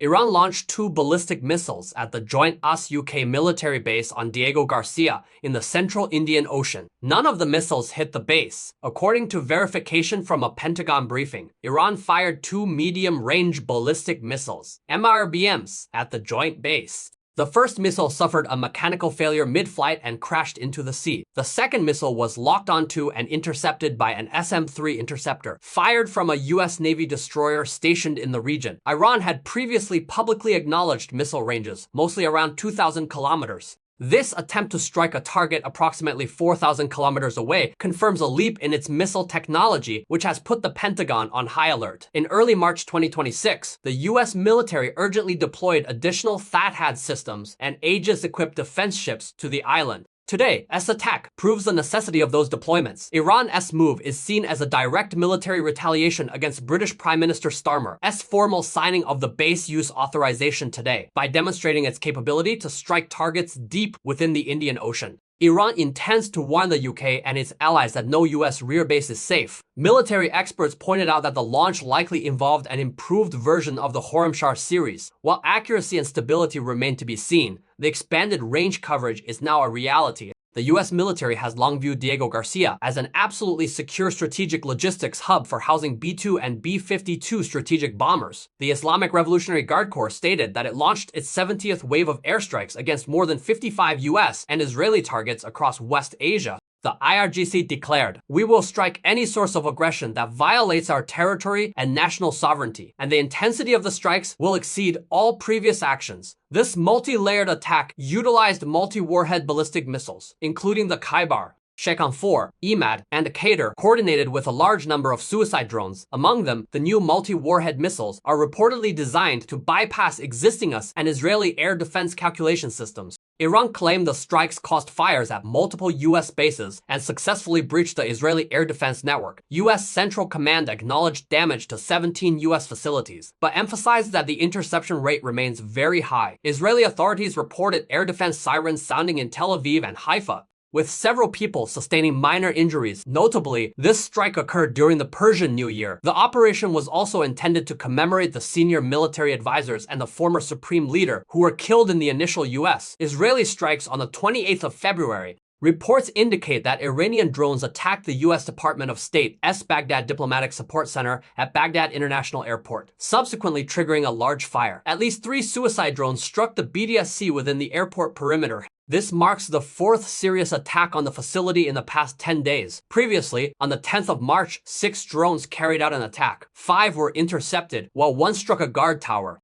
Iran launched 2 ballistic missiles at the joint US-UK military base on Diego Garcia in the central Indian Ocean. None of the missiles hit the base. According to verification from a Pentagon briefing, Iran fired 2 medium-range ballistic missiles, MRBMs, at the joint base. The first missile suffered a mechanical failure mid-flight and crashed into the sea. The second missile was locked onto and intercepted by an SM-3 interceptor, fired from a US Navy destroyer stationed in the region. Iran had previously publicly acknowledged missile ranges, mostly around 2,000 kilometers. This attempt to strike a target approximately 4,000 kilometers away confirms a leap in its missile technology, which has put the Pentagon on high alert. In early March 2026, the US military urgently deployed additional THAAD systems and Aegis-equipped defense ships to the island. Today, this attack proves the necessity of those deployments. Iran's move is seen as a direct military retaliation against British Prime Minister Starmer's formal signing of the base use authorization today, by demonstrating its capability to strike targets deep within the Indian Ocean. Iran intends to warn the UK and its allies that no US rear base is safe. Military experts pointed out that the launch likely involved an improved version of the Khorramshahr series. While accuracy and stability remain to be seen, the expanded range coverage is now a reality. The US military has long viewed Diego Garcia as an absolutely secure strategic logistics hub for housing B-2 and B-52 strategic bombers. The Islamic Revolutionary Guard Corps stated that it launched its 70th wave of airstrikes against more than 55 US and Israeli targets across West Asia. The IRGC declared, "We will strike any source of aggression that violates our territory and national sovereignty, and the intensity of the strikes will exceed all previous actions." This multi-layered attack utilized multi-warhead ballistic missiles, including the Khaibar, Shekan-4, EMAD, and Qatar, coordinated with a large number of suicide drones. Among them, the new multi-warhead missiles are reportedly designed to bypass existing US and Israeli air defense calculation systems. Iran claimed the strikes caused fires at multiple US bases and successfully breached the Israeli air defense network. US Central Command acknowledged damage to 17 US facilities, but emphasized that the interception rate remains very high. Israeli authorities reported air defense sirens sounding in Tel Aviv and Haifa, with several people sustaining minor injuries. Notably, this strike occurred during the Persian New Year. The operation was also intended to commemorate the senior military advisors and the former supreme leader who were killed in the initial US-Israeli strikes on the 28th of February. Reports indicate that Iranian drones attacked the US Department of State's Baghdad Diplomatic Support Center at Baghdad International Airport, subsequently triggering a large fire. At least 3 suicide drones struck the BDSC within the airport perimeter. This marks the 4th serious attack on the facility in the past 10 days. Previously, on the 10th of March, 6 drones carried out an attack. 5 were intercepted, while 1 struck a guard tower.